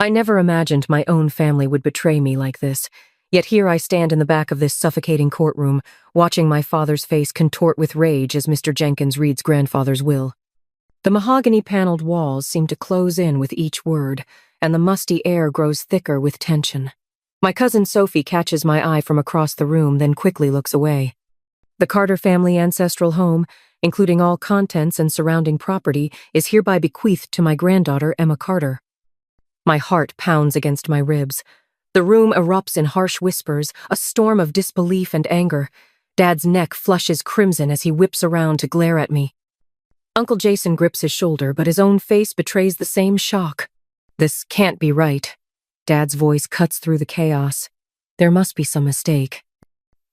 I never imagined my own family would betray me like this, yet here I stand in the back of this suffocating courtroom, watching my father's face contort with rage as Mr. Jenkins reads grandfather's will. The mahogany-paneled walls seem to close in with each word, and the musty air grows thicker with tension. My cousin Sophie catches my eye from across the room, then quickly looks away. The Carter family ancestral home, including all contents and surrounding property, is hereby bequeathed to my granddaughter, Emma Carter. My heart pounds against my ribs. The room erupts in harsh whispers, a storm of disbelief and anger. Dad's neck flushes crimson as he whips around to glare at me. Uncle Jason grips his shoulder, but his own face betrays the same shock. This can't be right. Dad's voice cuts through the chaos. There must be some mistake.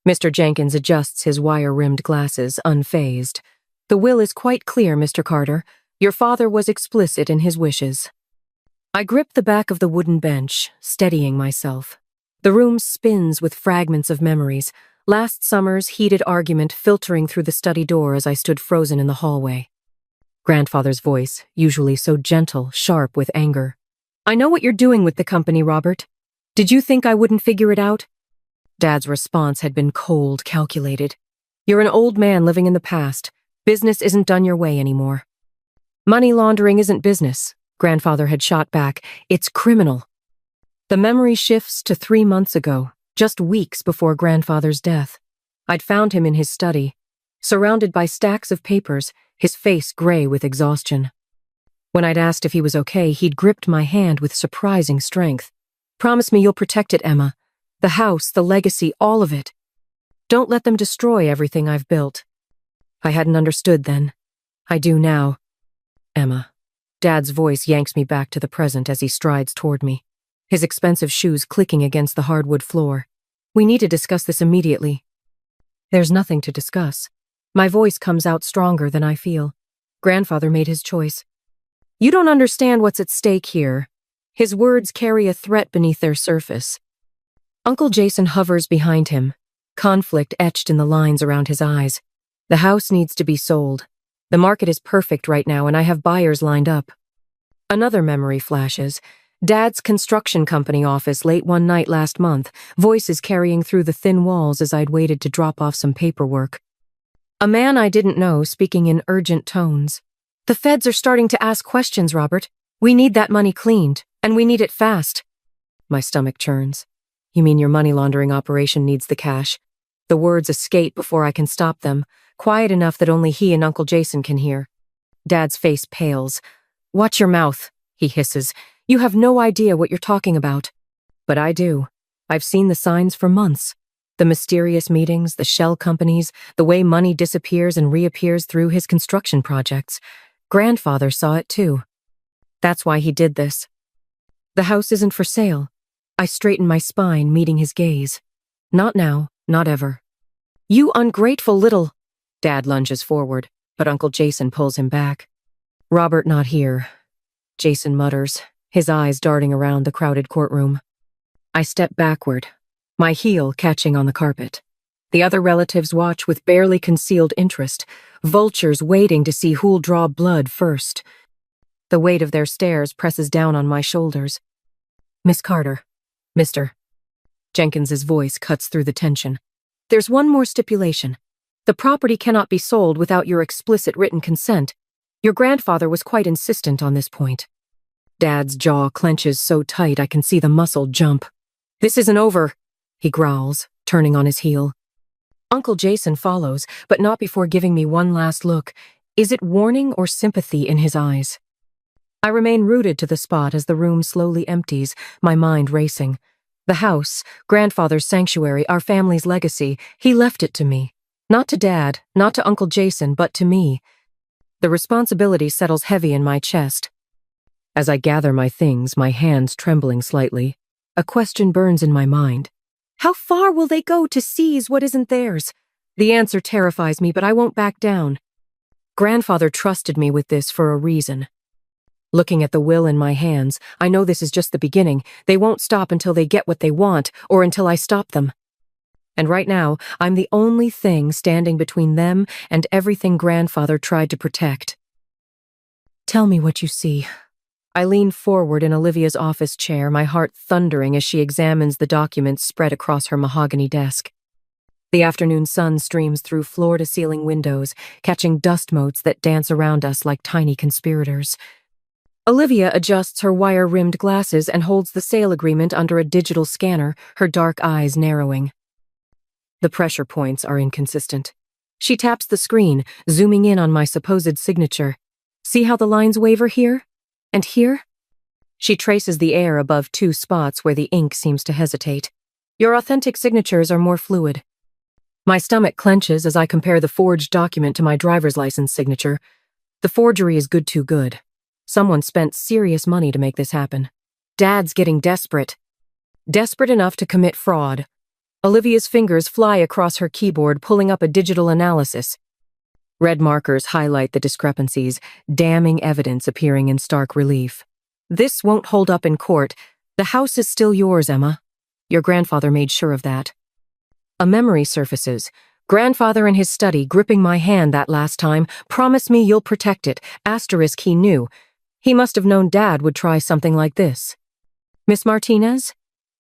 Mr. Jenkins adjusts his wire-rimmed glasses, unfazed. The will is quite clear, Mr. Carter. Your father was explicit in his wishes. I grip the back of the wooden bench, steadying myself. The room spins with fragments of memories, last summer's heated argument filtering through the study door as I stood frozen in the hallway. Grandfather's voice, usually so gentle, sharp with anger. I know what you're doing with the company, Robert. Did you think I wouldn't figure it out? Dad's response had been cold, calculated. You're an old man living in the past. Business isn't done your way anymore. Money laundering isn't business, Grandfather had shot back. It's criminal. The memory shifts to 3 months ago, just weeks before Grandfather's death. I'd found him in his study, surrounded by stacks of papers, his face gray with exhaustion. When I'd asked if he was okay, he'd gripped my hand with surprising strength. Promise me you'll protect it, Emma. The house, the legacy, all of it. Don't let them destroy everything I've built. I hadn't understood then. I do now. Emma. Dad's voice yanks me back to the present as he strides toward me, his expensive shoes clicking against the hardwood floor. We need to discuss this immediately. There's nothing to discuss. My voice comes out stronger than I feel. Grandfather made his choice. You don't understand what's at stake here. His words carry a threat beneath their surface. Uncle Jason hovers behind him, conflict etched in the lines around his eyes. The house needs to be sold. The market is perfect right now, and I have buyers lined up. Another memory flashes. Dad's construction company office late one night last month, voices carrying through the thin walls as I'd waited to drop off some paperwork. A man I didn't know speaking in urgent tones. The feds are starting to ask questions, Robert. We need that money cleaned, and we need it fast. My stomach churns. You mean your money laundering operation needs the cash? The words escape before I can stop them, quiet enough that only he and Uncle Jason can hear. Dad's face pales. Watch your mouth, he hisses. You have no idea what you're talking about. But I do. I've seen the signs for months. The mysterious meetings, the shell companies, the way money disappears and reappears through his construction projects. Grandfather saw it too. That's why he did this. The house isn't for sale. I straighten my spine, meeting his gaze. Not now, not ever. You ungrateful little... Dad lunges forward, but Uncle Jason pulls him back. Robert not here, Jason mutters, his eyes darting around the crowded courtroom. I step backward, my heel catching on the carpet. The other relatives watch with barely concealed interest, vultures waiting to see who'll draw blood first. The weight of their stares presses down on my shoulders. Miss Carter, Mr. Jenkins's voice cuts through the tension. There's one more stipulation. The property cannot be sold without your explicit written consent. Your grandfather was quite insistent on this point. Dad's jaw clenches so tight I can see the muscle jump. This isn't over, he growls, turning on his heel. Uncle Jason follows, but not before giving me one last look. Is it warning or sympathy in his eyes? I remain rooted to the spot as the room slowly empties, my mind racing. The house, grandfather's sanctuary, our family's legacy, he left it to me. Not to Dad, not to Uncle Jason, but to me. The responsibility settles heavy in my chest. As I gather my things, my hands trembling slightly, a question burns in my mind. How far will they go to seize what isn't theirs? The answer terrifies me, but I won't back down. Grandfather trusted me with this for a reason. Looking at the will in my hands, I know this is just the beginning. They won't stop until they get what they want, or until I stop them. And right now, I'm the only thing standing between them and everything Grandfather tried to protect. Tell me what you see. I lean forward in Olivia's office chair, my heart thundering as she examines the documents spread across her mahogany desk. The afternoon sun streams through floor-to-ceiling windows, catching dust motes that dance around us like tiny conspirators. Olivia adjusts her wire-rimmed glasses and holds the sale agreement under a digital scanner, her dark eyes narrowing. The pressure points are inconsistent. She taps the screen, zooming in on my supposed signature. See how the lines waver here? And here? She traces the air above two spots where the ink seems to hesitate. Your authentic signatures are more fluid. My stomach clenches as I compare the forged document to my driver's license signature. The forgery is too good. Someone spent serious money to make this happen. Dad's getting desperate. Desperate enough to commit fraud. Olivia's fingers fly across her keyboard, pulling up a digital analysis. Red markers highlight the discrepancies, damning evidence appearing in stark relief. This won't hold up in court. The house is still yours, Emma. Your grandfather made sure of that. A memory surfaces. Grandfather in his study, gripping my hand that last time. Promise me you'll protect it. Asterisk he knew. He must have known Dad would try something like this. Miss Martinez?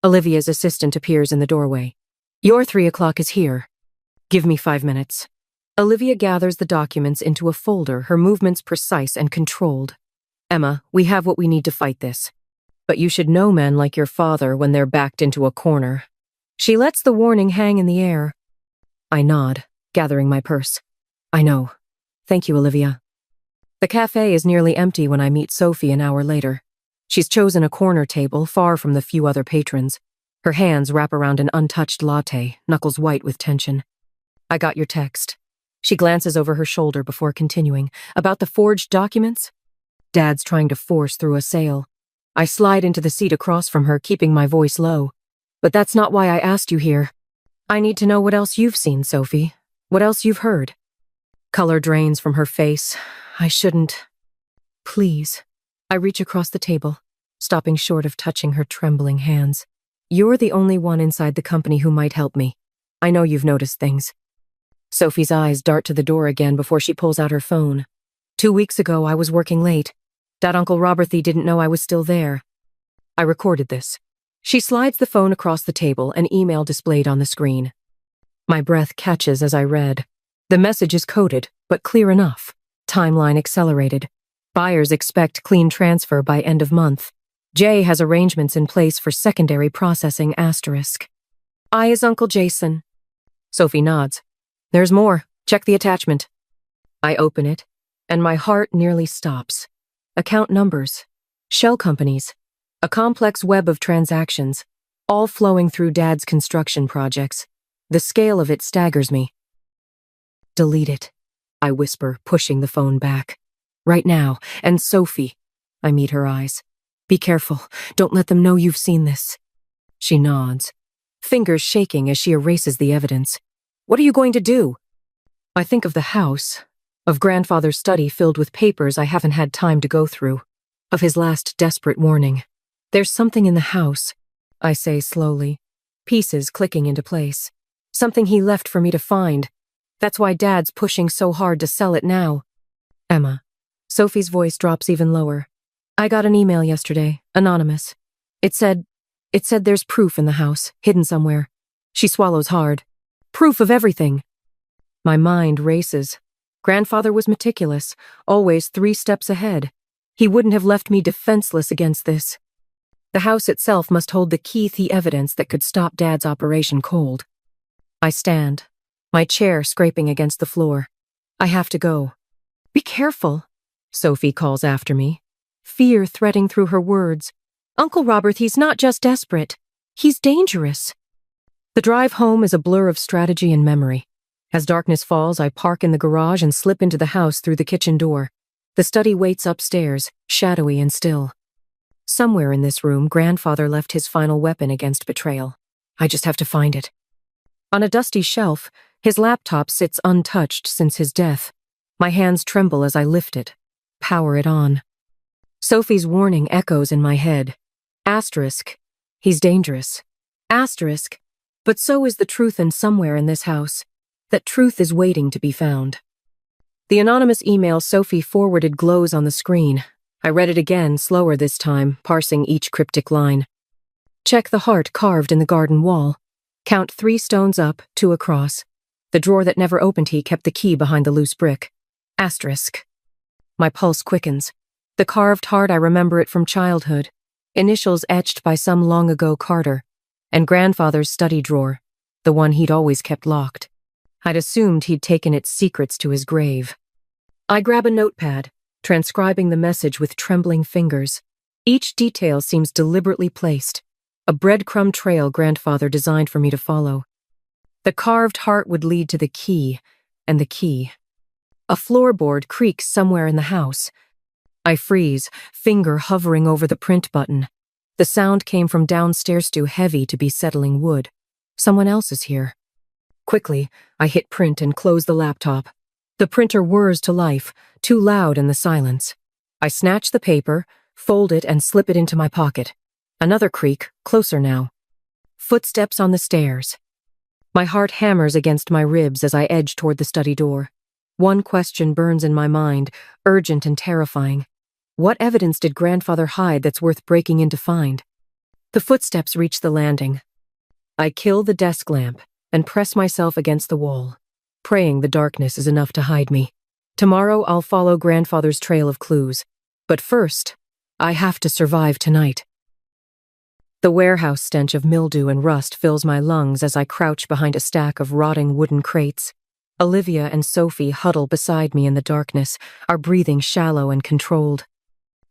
Olivia's assistant appears in the doorway. Your 3 o'clock is here. Give me 5 minutes. Olivia gathers the documents into a folder, her movements precise and controlled. Emma, we have what we need to fight this. But you should know men like your father when they're backed into a corner. She lets the warning hang in the air. I nod, gathering my purse. I know. Thank you, Olivia. The cafe is nearly empty when I meet Sophie an hour later. She's chosen a corner table, far from the few other patrons. Her hands wrap around an untouched latte, knuckles white with tension. I got your text. She glances over her shoulder before continuing. About the forged documents? Dad's trying to force through a sale. I slide into the seat across from her, keeping my voice low. But that's not why I asked you here. I need to know what else you've seen, Sophie. What else you've heard. Color drains from her face. I shouldn't. Please. I reach across the table, stopping short of touching her trembling hands. You're the only one inside the company who might help me. I know you've noticed things. Sophie's eyes dart to the door again before she pulls out her phone. 2 weeks ago, I was working late. That Uncle Roberthy didn't know I was still there. I recorded this. She slides the phone across the table, an email displayed on the screen. My breath catches as I read. The message is coded, but clear enough. Timeline accelerated. Buyers expect clean transfer by end of month. Jay has arrangements in place for secondary processing asterisk. I is Uncle Jason. Sophie nods. There's more. Check the attachment. I open it, and my heart nearly stops. Account numbers. Shell companies. A complex web of transactions, all flowing through Dad's construction projects. The scale of it staggers me. Delete it, I whisper, pushing the phone back. Right now, and Sophie. I meet her eyes. Be careful. Don't let them know you've seen this. She nods, fingers shaking as she erases the evidence. What are you going to do? I think of the house, of Grandfather's study filled with papers I haven't had time to go through, of his last desperate warning. There's something in the house, I say slowly, pieces clicking into place. Something he left for me to find. That's why Dad's pushing so hard to sell it now. Emma. Sophie's voice drops even lower. I got an email yesterday, anonymous. It said there's proof in the house, hidden somewhere. She swallows hard. Proof of everything. My mind races. Grandfather was meticulous, always 3 steps ahead. He wouldn't have left me defenseless against this. The house itself must hold the key evidence that could stop Dad's operation cold. I stand, my chair scraping against the floor. I have to go. Be careful, Sophie calls after me, fear threading through her words. Uncle Robert, he's not just desperate. He's dangerous. The drive home is a blur of strategy and memory. As darkness falls, I park in the garage and slip into the house through the kitchen door. The study waits upstairs, shadowy and still. Somewhere in this room, Grandfather left his final weapon against betrayal. I just have to find it. On a dusty shelf, his laptop sits untouched since his death. My hands tremble as I lift it, power it on. Sophie's warning echoes in my head. Asterisk, he's dangerous. Asterisk, but so is the truth in somewhere in this house. That truth is waiting to be found. The anonymous email Sophie forwarded glows on the screen. I read it again, slower this time, parsing each cryptic line. Check the heart carved in the garden wall. Count 3 stones up, 2 across. The drawer that never opened he kept the key behind the loose brick. Asterisk. My pulse quickens. The carved heart, I remember it from childhood. Initials etched by some long-ago Carter. And grandfather's study drawer, the one he'd always kept locked. I'd assumed he'd taken its secrets to his grave. I grab a notepad, transcribing the message with trembling fingers. Each detail seems deliberately placed. A breadcrumb trail grandfather designed for me to follow. The carved heart would lead to the key, and the key. A floorboard creaks somewhere in the house. I freeze, finger hovering over the print button. The sound came from downstairs, too heavy to be settling wood. Someone else is here. Quickly, I hit print and close the laptop. The printer whirs to life, too loud in the silence. I snatch the paper, fold it, and slip it into my pocket. Another creak, closer now. Footsteps on the stairs. My heart hammers against my ribs as I edge toward the study door. One question burns in my mind, urgent and terrifying. What evidence did grandfather hide that's worth breaking in to find? The footsteps reach the landing. I kill the desk lamp and press myself against the wall, praying the darkness is enough to hide me. Tomorrow I'll follow grandfather's trail of clues. But first, I have to survive tonight. The warehouse stench of mildew and rust fills my lungs as I crouch behind a stack of rotting wooden crates. Olivia and Sophie huddle beside me in the darkness, our breathing shallow and controlled.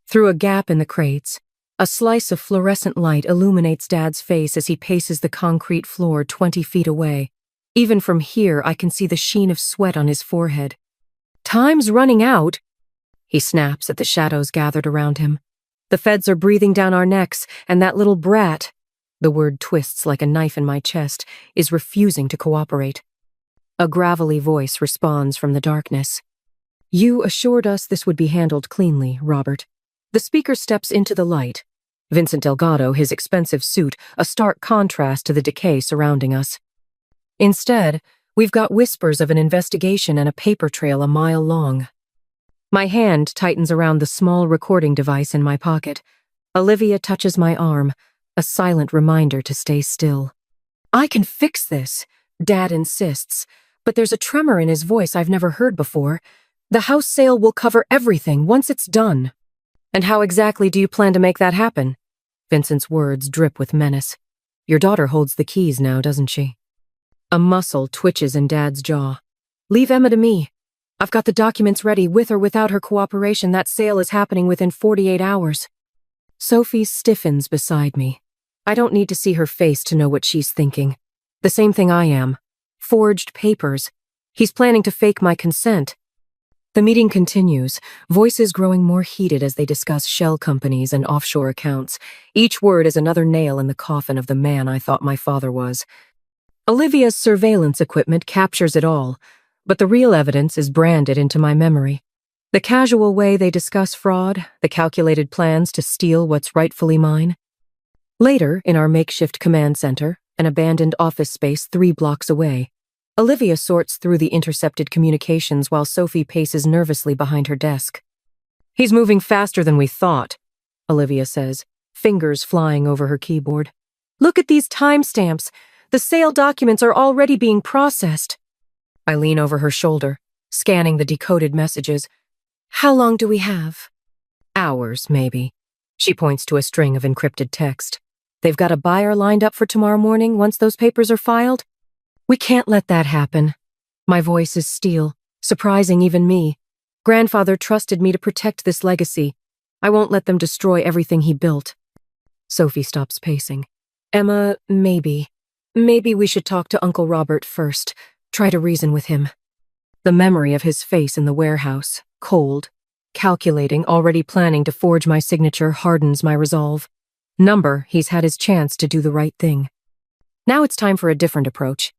Through a gap in the crates, a slice of fluorescent light illuminates Dad's face as he paces the concrete floor 20 feet away. Even from here, I can see the sheen of sweat on his forehead. "Time's running out," he snaps at the shadows gathered around him. "The feds are breathing down our necks, and that little brat," the word twists like a knife in my chest, "is refusing to cooperate." A gravelly voice responds from the darkness. "You assured us this would be handled cleanly, Robert." The speaker steps into the light. Vincent Delgado, his expensive suit, a stark contrast to the decay surrounding us. Instead, we've got whispers of an investigation and a paper trail a mile long. My hand tightens around the small recording device in my pocket. Olivia touches my arm, a silent reminder to stay still. "I can fix this," Dad insists, but there's a tremor in his voice I've never heard before. "The house sale will cover everything once it's done." "And how exactly do you plan to make that happen?" Vincent's words drip with menace. "Your daughter holds the keys now, doesn't she?" A muscle twitches in Dad's jaw. "Leave Emma to me. I've got the documents ready. With or without her cooperation, that sale is happening within 48 hours. Sophie stiffens beside me. I don't need to see her face to know what she's thinking. The same thing I am. Forged papers. He's planning to fake my consent. The meeting continues, voices growing more heated as they discuss shell companies and offshore accounts. Each word is another nail in the coffin of the man I thought my father was. Olivia's surveillance equipment captures it all, but the real evidence is branded into my memory. The casual way they discuss fraud, the calculated plans to steal what's rightfully mine. Later, in our makeshift command center, an abandoned office space 3 blocks away, Olivia sorts through the intercepted communications while Sophie paces nervously behind her desk. "He's moving faster than we thought," Olivia says, fingers flying over her keyboard. "Look at these timestamps. The sale documents are already being processed." I lean over her shoulder, scanning the decoded messages. "How long do we have?" "Hours, maybe." She points to a string of encrypted text. "They've got a buyer lined up for tomorrow morning once those papers are filed." "We can't let that happen." My voice is steel, surprising even me. Grandfather trusted me to protect this legacy. I won't let them destroy everything he built. Sophie stops pacing. "Emma, maybe we should talk to Uncle Robert first. Try to reason with him." The memory of his face in the warehouse, cold, calculating, already planning to forge my signature, hardens my resolve. He's had his chance to do the right thing. Now it's time for a different approach.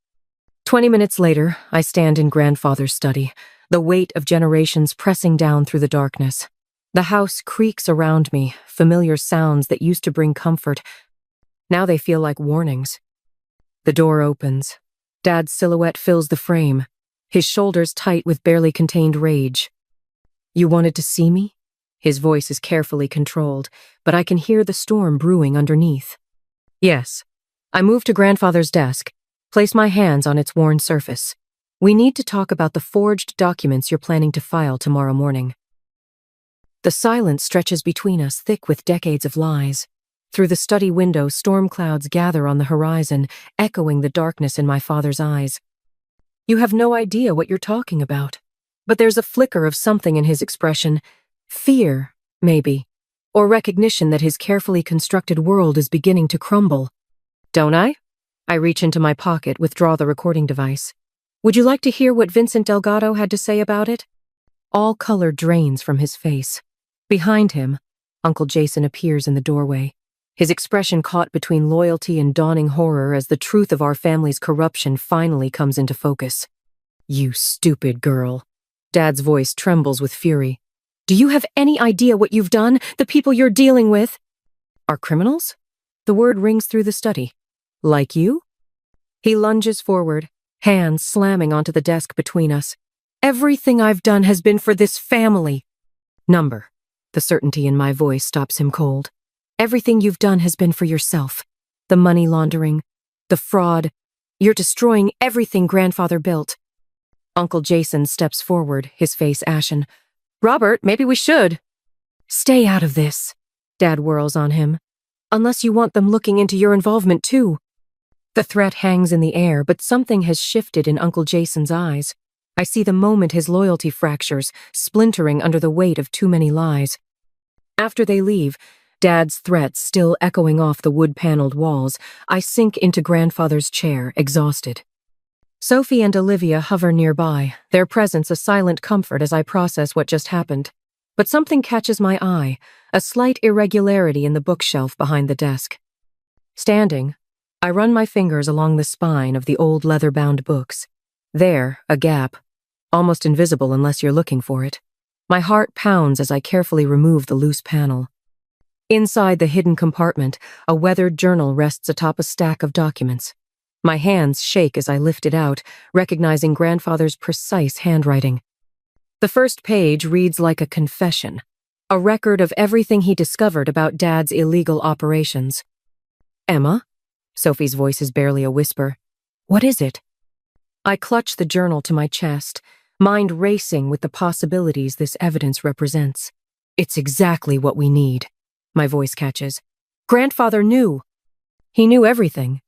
20 minutes later, I stand in grandfather's study, the weight of generations pressing down through the darkness. The house creaks around me, familiar sounds that used to bring comfort. Now they feel like warnings. The door opens. Dad's silhouette fills the frame, his shoulders tight with barely contained rage. "You wanted to see me?" His voice is carefully controlled, but I can hear the storm brewing underneath. Yes. I move to grandfather's desk, place my hands on its worn surface. We need to talk about the forged documents you're planning to file tomorrow morning. The silence stretches between us, thick with decades of lies. Through the study window, storm clouds gather on the horizon, echoing the darkness in my father's eyes. You have no idea what you're talking about. But there's a flicker of something in his expression. Fear, maybe. Or recognition that his carefully constructed world is beginning to crumble. Don't I? I reach into my pocket, withdraw the recording device. Would you like to hear what Vincent Delgado had to say about it? All color drains from his face. Behind him, Uncle Jason appears in the doorway, his expression caught between loyalty and dawning horror as the truth of our family's corruption finally comes into focus. You stupid girl. Dad's voice trembles with fury. Do you have any idea what you've done? The people you're dealing with are criminals? The word rings through the study. Like you? He lunges forward, hands slamming onto the desk between us. Everything I've done has been for this family. Number. The certainty in my voice stops him cold. Everything you've done has been for yourself. The money laundering, the fraud. You're destroying everything grandfather built. Uncle Jason steps forward, his face ashen. Robert, maybe we should. Stay out of this. Dad whirls on him. Unless you want them looking into your involvement too. The threat hangs in the air, but something has shifted in Uncle Jason's eyes. I see the moment his loyalty fractures, splintering under the weight of too many lies. After they leave, Dad's threats still echoing off the wood-paneled walls, I sink into grandfather's chair, exhausted. Sophie and Olivia hover nearby, their presence a silent comfort as I process what just happened. But something catches my eye, a slight irregularity in the bookshelf behind the desk. Standing, I run my fingers along the spine of the old leather-bound books. There, a gap, almost invisible unless you're looking for it. My heart pounds as I carefully remove the loose panel. Inside the hidden compartment, a weathered journal rests atop a stack of documents. My hands shake as I lift it out, recognizing grandfather's precise handwriting. The first page reads like a confession, a record of everything he discovered about Dad's illegal operations. Emma? Sophie's voice is barely a whisper. What is it? I clutch the journal to my chest, mind racing with the possibilities this evidence represents. It's exactly what we need. My voice catches. Grandfather knew. He knew everything,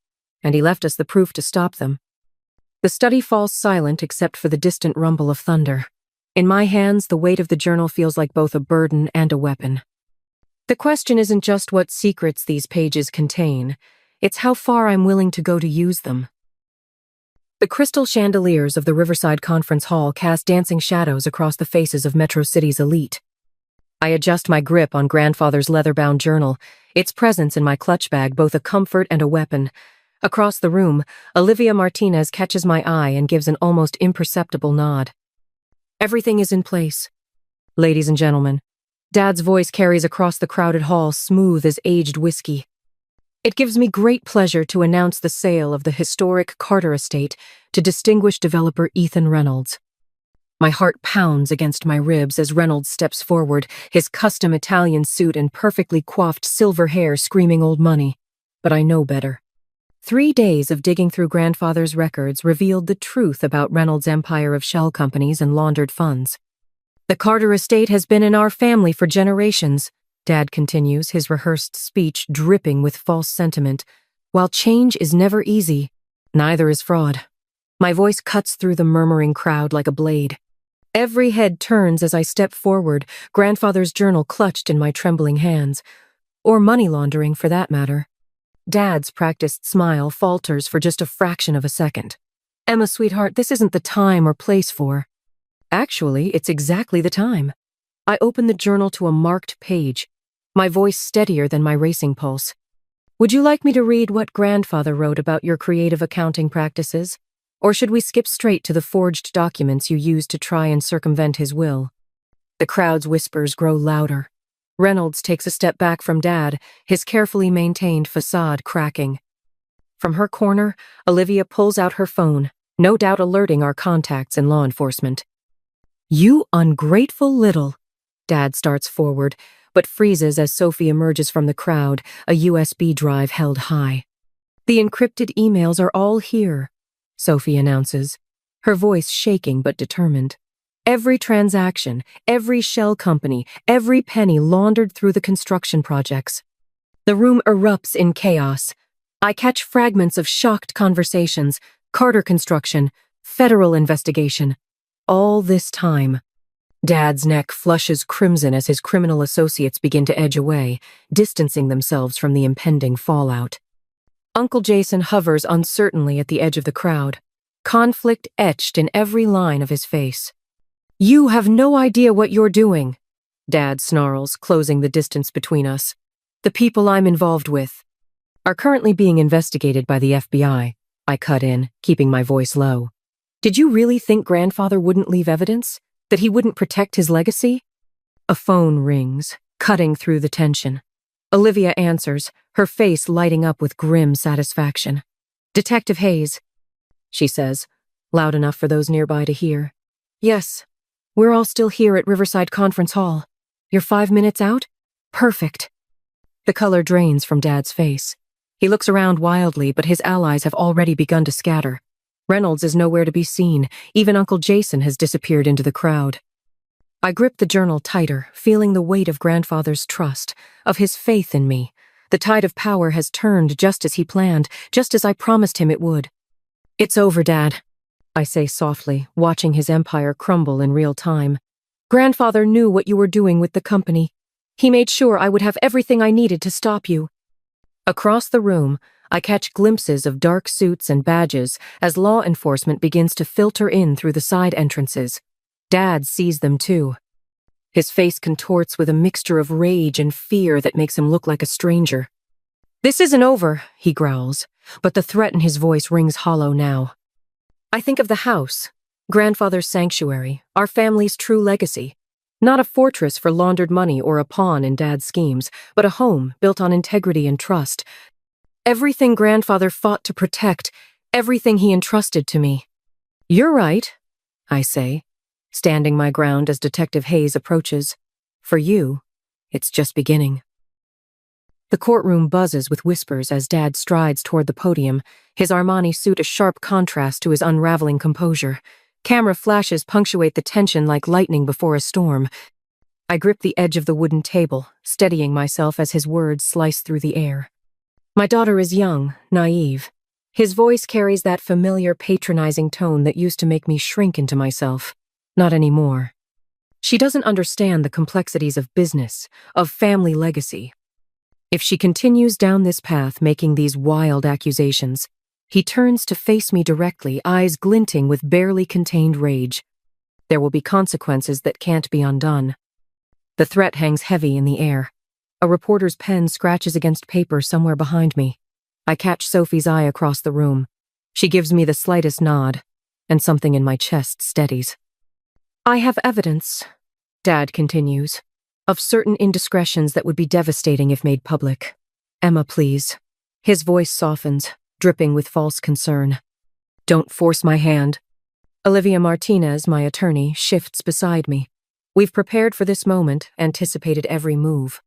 and he left us the proof to stop them. The study falls silent except for the distant rumble of thunder. In my hands, the weight of the journal feels like both a burden and a weapon. The question isn't just what secrets these pages contain, it's how far I'm willing to go to use them. The crystal chandeliers of the Riverside Conference Hall cast dancing shadows across the faces of Metro City's elite. I adjust my grip on grandfather's leather-bound journal, its presence in my clutch bag both a comfort and a weapon. Across the room, Olivia Martinez catches my eye and gives an almost imperceptible nod. Everything is in place. Ladies and gentlemen, Dad's voice carries across the crowded hall, smooth as aged whiskey. It gives me great pleasure to announce the sale of the historic Carter estate to distinguished developer Ethan Reynolds. My heart pounds against my ribs as Reynolds steps forward, his custom Italian suit and perfectly coiffed silver hair screaming old money. But I know better. 3 days of digging through grandfather's records revealed the truth about Reynolds' empire of shell companies and laundered funds. The Carter estate has been in our family for generations, Dad continues, his rehearsed speech dripping with false sentiment. While change is never easy, neither is fraud. My voice cuts through the murmuring crowd like a blade. Every head turns as I step forward, grandfather's journal clutched in my trembling hands. Or money laundering, for that matter. Dad's practiced smile falters for just a fraction of a second. Emma, sweetheart, this isn't the time or place for. Actually, it's exactly the time. I open the journal to a marked page, my voice steadier than my racing pulse. Would you like me to read what grandfather wrote about your creative accounting practices? Or should we skip straight to the forged documents you used to try and circumvent his will? The crowd's whispers grow louder. Reynolds takes a step back from Dad, his carefully maintained facade cracking. From her corner, Olivia pulls out her phone, no doubt alerting our contacts in law enforcement. You ungrateful little. Dad starts forward, but freezes as Sophie emerges from the crowd, a USB drive held high. "The encrypted emails are all here," Sophie announces, her voice shaking but determined. "Every transaction, every shell company, every penny laundered through the construction projects." The room erupts in chaos. I catch fragments of shocked conversations, Carter construction, federal investigation. All this time. Dad's neck flushes crimson as his criminal associates begin to edge away, distancing themselves from the impending fallout. Uncle Jason hovers uncertainly at the edge of the crowd, conflict etched in every line of his face. "You have no idea what you're doing," Dad snarls, closing the distance between us. "The people I'm involved with are currently being investigated by the FBI, I cut in, keeping my voice low. "Did you really think Grandfather wouldn't leave evidence? That he wouldn't protect his legacy?" A phone rings, cutting through the tension. Olivia answers, her face lighting up with grim satisfaction. "Detective Hayes," she says, loud enough for those nearby to hear. "Yes, we're all still here at Riverside Conference Hall. You're 5 minutes out? Perfect." The color drains from Dad's face. He looks around wildly, but his allies have already begun to scatter. Reynolds is nowhere to be seen. Even Uncle Jason has disappeared into the crowd. I grip the journal tighter, feeling the weight of Grandfather's trust, of his faith in me. The tide of power has turned just as he planned, just as I promised him it would. "It's over, Dad," I say softly, watching his empire crumble in real time. "Grandfather knew what you were doing with the company. He made sure I would have everything I needed to stop you." Across the room, I catch glimpses of dark suits and badges as law enforcement begins to filter in through the side entrances. Dad sees them too. His face contorts with a mixture of rage and fear that makes him look like a stranger. "This isn't over," he growls, but the threat in his voice rings hollow now. I think of the house, Grandfather's sanctuary, our family's true legacy. Not a fortress for laundered money or a pawn in Dad's schemes, but a home built on integrity and trust. Everything Grandfather fought to protect, everything he entrusted to me. "You're right," I say, standing my ground as Detective Hayes approaches. "For you, it's just beginning." The courtroom buzzes with whispers as Dad strides toward the podium, his Armani suit a sharp contrast to his unraveling composure. Camera flashes punctuate the tension like lightning before a storm. I grip the edge of the wooden table, steadying myself as his words slice through the air. My daughter is young, naive. His voice carries that familiar patronizing tone that used to make me shrink into myself. Not anymore. She doesn't understand the complexities of business, of family legacy. If she continues down this path making these wild accusations, he turns to face me directly, eyes glinting with barely contained rage. There will be consequences that can't be undone. The threat hangs heavy in the air. A reporter's pen scratches against paper somewhere behind me. I catch Sophie's eye across the room. She gives me the slightest nod, and something in my chest steadies. "I have evidence," Dad continues, "of certain indiscretions that would be devastating if made public. Emma, please." His voice softens, dripping with false concern. "Don't force my hand." Olivia Martinez, my attorney, shifts beside me. We've prepared for this moment, anticipated every move.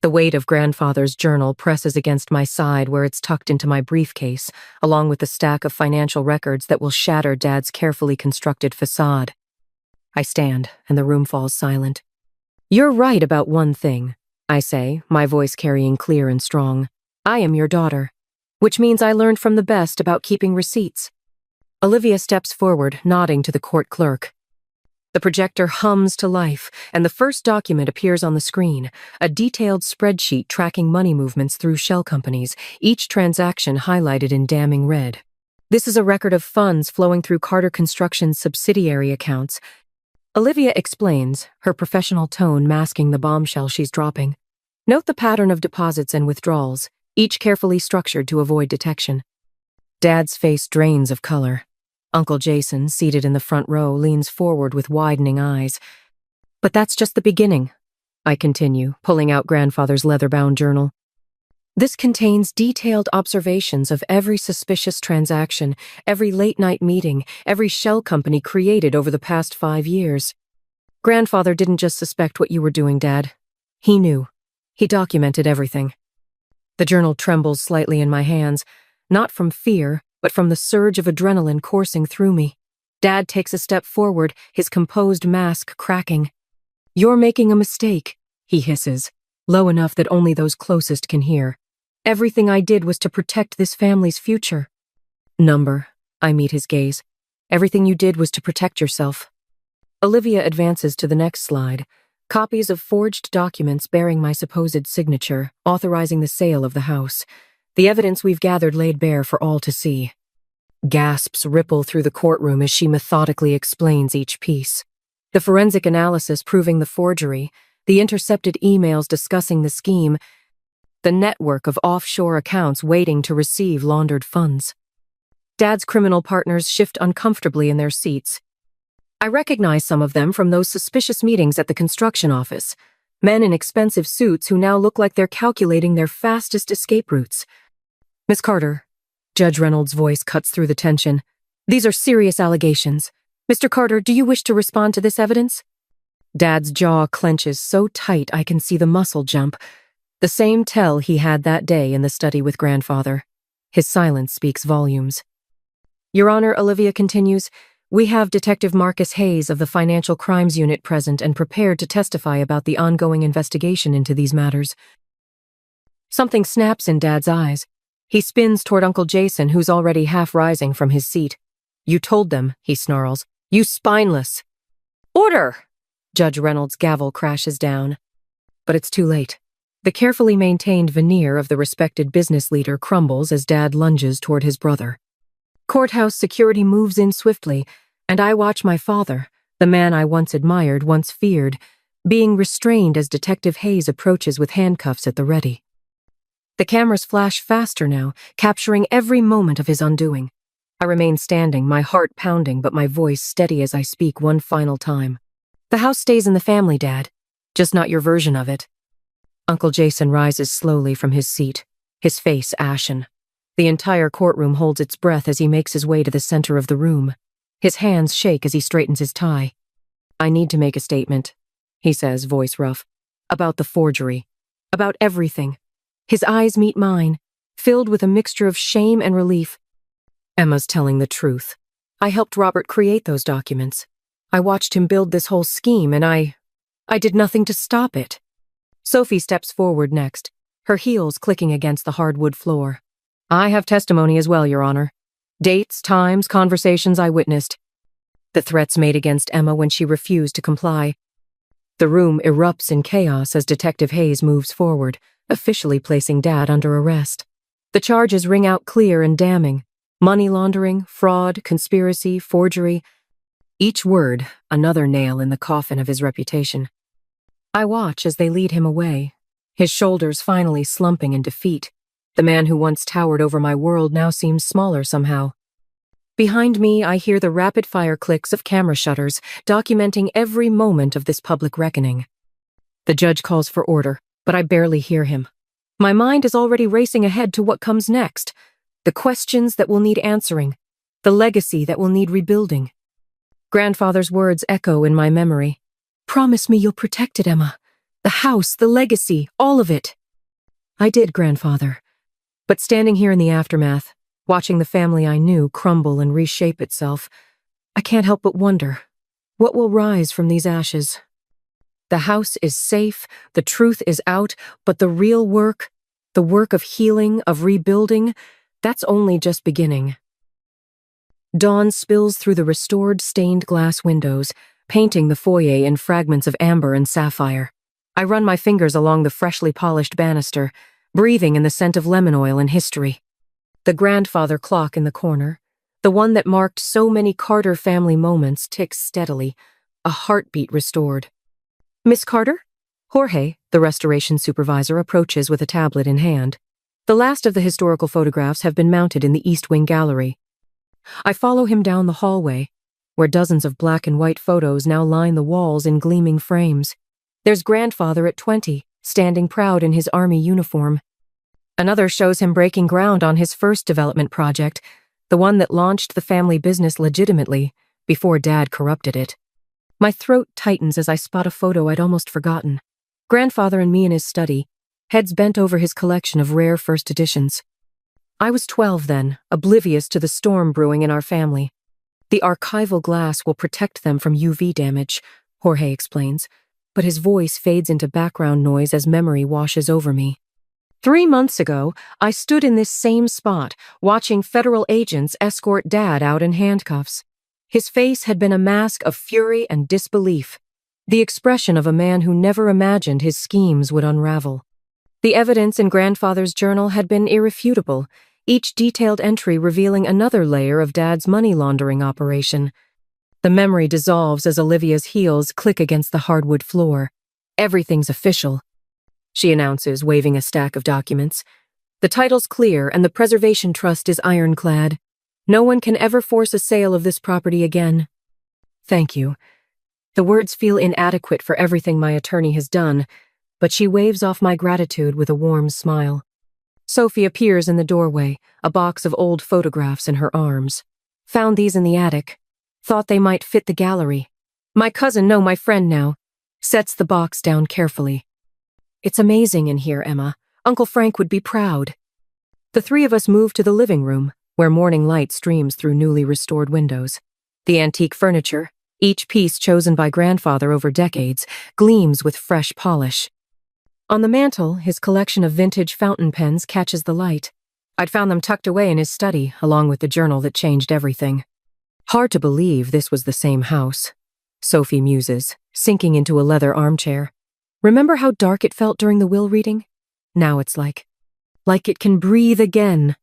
The weight of Grandfather's journal presses against my side where it's tucked into my briefcase, along with the stack of financial records that will shatter Dad's carefully constructed facade. I stand, and the room falls silent. "You're right about one thing," I say, my voice carrying clear and strong. "I am your daughter, which means I learned from the best about keeping receipts." Olivia steps forward, nodding to the court clerk. The projector hums to life, and the first document appears on the screen, a detailed spreadsheet tracking money movements through shell companies, each transaction highlighted in damning red. This is a record of funds flowing through Carter Construction's subsidiary accounts. Olivia explains, her professional tone masking the bombshell she's dropping. Note the pattern of deposits and withdrawals, each carefully structured to avoid detection. Dad's face drains of color. Uncle Jason, seated in the front row, leans forward with widening eyes. "But that's just the beginning," I continue, pulling out Grandfather's leather-bound journal. "This contains detailed observations of every suspicious transaction, every late-night meeting, every shell company created over the past 5 years. Grandfather didn't just suspect what you were doing, Dad. He knew. He documented everything. The journal trembles slightly in my hands, not from fear, but from the surge of adrenaline coursing through me. Dad takes a step forward, his composed mask cracking. "You're making a mistake," he hisses, low enough that only those closest can hear. "Everything I did was to protect this family's future." "Number," I meet his gaze. "Everything you did was to protect yourself." Olivia advances to the next slide. Copies of forged documents bearing my supposed signature, authorizing the sale of the house. The evidence we've gathered laid bare for all to see. Gasps ripple through the courtroom as she methodically explains each piece. The forensic analysis proving the forgery, the intercepted emails discussing the scheme, the network of offshore accounts waiting to receive laundered funds. Dad's criminal partners shift uncomfortably in their seats. I recognize some of them from those suspicious meetings at the construction office. Men in expensive suits who now look like they're calculating their fastest escape routes. "Miss Carter," Judge Reynolds' voice cuts through the tension. "These are serious allegations. Mr. Carter, do you wish to respond to this evidence?" Dad's jaw clenches so tight I can see the muscle jump. The same tell he had that day in the study with Grandfather. His silence speaks volumes. "Your Honor," Olivia continues, "we have Detective Marcus Hayes of the Financial Crimes Unit present and prepared to testify about the ongoing investigation into these matters." Something snaps in Dad's eyes. He spins toward Uncle Jason, who's already half rising from his seat. "You told them," he snarls. "You spineless." "Order!" Judge Reynolds' gavel crashes down. But it's too late. The carefully maintained veneer of the respected business leader crumbles as Dad lunges toward his brother. Courthouse security moves in swiftly, and I watch my father, the man I once admired, once feared, being restrained as Detective Hayes approaches with handcuffs at the ready. The cameras flash faster now, capturing every moment of his undoing. I remain standing, my heart pounding, but my voice steady as I speak one final time. "The house stays in the family, Dad. Just not your version of it." Uncle Jason rises slowly from his seat, his face ashen. The entire courtroom holds its breath as he makes his way to the center of the room. His hands shake as he straightens his tie. "I need to make a statement," he says, voice rough. "About the forgery. About everything." His eyes meet mine, filled with a mixture of shame and relief. "Emma's telling the truth. I helped Robert create those documents. I watched him build this whole scheme, and I did nothing to stop it." Sophie steps forward next, her heels clicking against the hardwood floor. "I have testimony as well, Your Honor. Dates, times, conversations I witnessed. The threats made against Emma when she refused to comply." The room erupts in chaos as Detective Hayes moves forward, officially placing Dad under arrest. The charges ring out clear and damning. Money laundering, fraud, conspiracy, forgery. Each word, another nail in the coffin of his reputation. I watch as they lead him away, his shoulders finally slumping in defeat. The man who once towered over my world now seems smaller somehow. Behind me, I hear the rapid-fire clicks of camera shutters, documenting every moment of this public reckoning. The judge calls for order, but I barely hear him. My mind is already racing ahead to what comes next. The questions that will need answering. The legacy that will need rebuilding. Grandfather's words echo in my memory. "Promise me you'll protect it, Emma. The house, the legacy, all of it." I did, Grandfather. But standing here in the aftermath, watching the family I knew crumble and reshape itself, I can't help but wonder, what will rise from these ashes? The house is safe, the truth is out, but the real work, the work of healing, of rebuilding, that's only just beginning. Dawn spills through the restored stained glass windows, painting the foyer in fragments of amber and sapphire. I run my fingers along the freshly polished banister, breathing in the scent of lemon oil and history. The grandfather clock in the corner, the one that marked so many Carter family moments, ticks steadily, a heartbeat restored. "Miss Carter?" Jorge, the restoration supervisor, approaches with a tablet in hand. The last of the historical photographs have been mounted in the East Wing gallery. I follow him down the hallway, where dozens of black and white photos now line the walls in gleaming frames. There's Grandfather at 20, standing proud in his army uniform. Another shows him breaking ground on his first development project, the one that launched the family business legitimately, before Dad corrupted it. My throat tightens as I spot a photo I'd almost forgotten. Grandfather and me in his study, heads bent over his collection of rare first editions. I was 12 then, oblivious to the storm brewing in our family. The archival glass will protect them from UV damage, Jorge explains, but his voice fades into background noise as memory washes over me. 3 months ago, I stood in this same spot, watching federal agents escort Dad out in handcuffs. His face had been a mask of fury and disbelief, the expression of a man who never imagined his schemes would unravel. The evidence in Grandfather's journal had been irrefutable, each detailed entry revealing another layer of Dad's money laundering operation. The memory dissolves as Olivia's heels click against the hardwood floor. Everything's official, she announces, waving a stack of documents. The title's clear and the preservation trust is ironclad. No one can ever force a sale of this property again. Thank you. The words feel inadequate for everything my attorney has done, but she waves off my gratitude with a warm smile. Sophie appears in the doorway, a box of old photographs in her arms. Found these in the attic. Thought they might fit the gallery. My cousin, no, my friend now, sets the box down carefully. It's amazing in here, Emma. Uncle Frank would be proud. The three of us move to the living room, where morning light streams through newly restored windows. The antique furniture, each piece chosen by Grandfather over decades, gleams with fresh polish. On the mantel, his collection of vintage fountain pens catches the light. I'd found them tucked away in his study, along with the journal that changed everything. Hard to believe this was the same house, Sophie muses, sinking into a leather armchair. Remember how dark it felt during the will reading? Now it's like it can breathe again.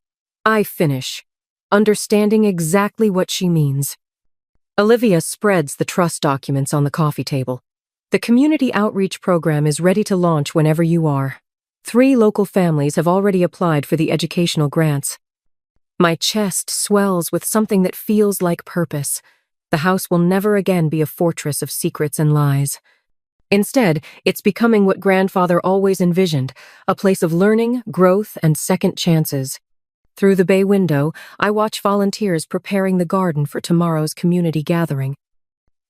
I finish, understanding exactly what she means. Olivia spreads the trust documents on the coffee table. The community outreach program is ready to launch whenever you are. 3 local families have already applied for the educational grants. My chest swells with something that feels like purpose. The house will never again be a fortress of secrets and lies. Instead, it's becoming what Grandfather always envisioned, a place of learning, growth, and second chances. Through the bay window, I watch volunteers preparing the garden for tomorrow's community gathering.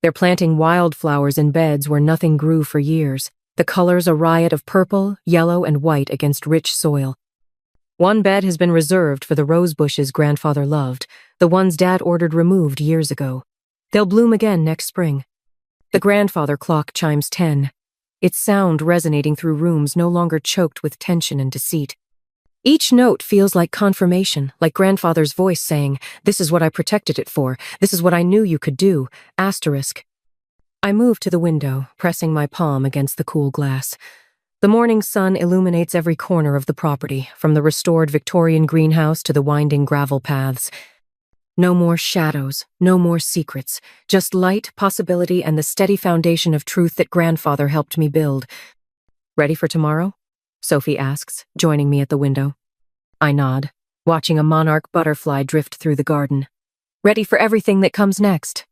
They're planting wildflowers in beds where nothing grew for years, the colors a riot of purple, yellow, and white against rich soil. One bed has been reserved for the rose bushes Grandfather loved, the ones Dad ordered removed years ago. They'll bloom again next spring. The Grandfather clock chimes 10, its sound resonating through rooms no longer choked with tension and deceit. Each note feels like confirmation, like Grandfather's voice saying, "This is what I protected it for. This is what I knew you could do." Asterisk. I move to the window, pressing my palm against the cool glass. The morning sun illuminates every corner of the property, from the restored Victorian greenhouse to the winding gravel paths. No more shadows, no more secrets, just light, possibility, and the steady foundation of truth that Grandfather helped me build. Ready for tomorrow? Sophie asks, joining me at the window. I nod, watching a monarch butterfly drift through the garden. Ready for everything that comes next.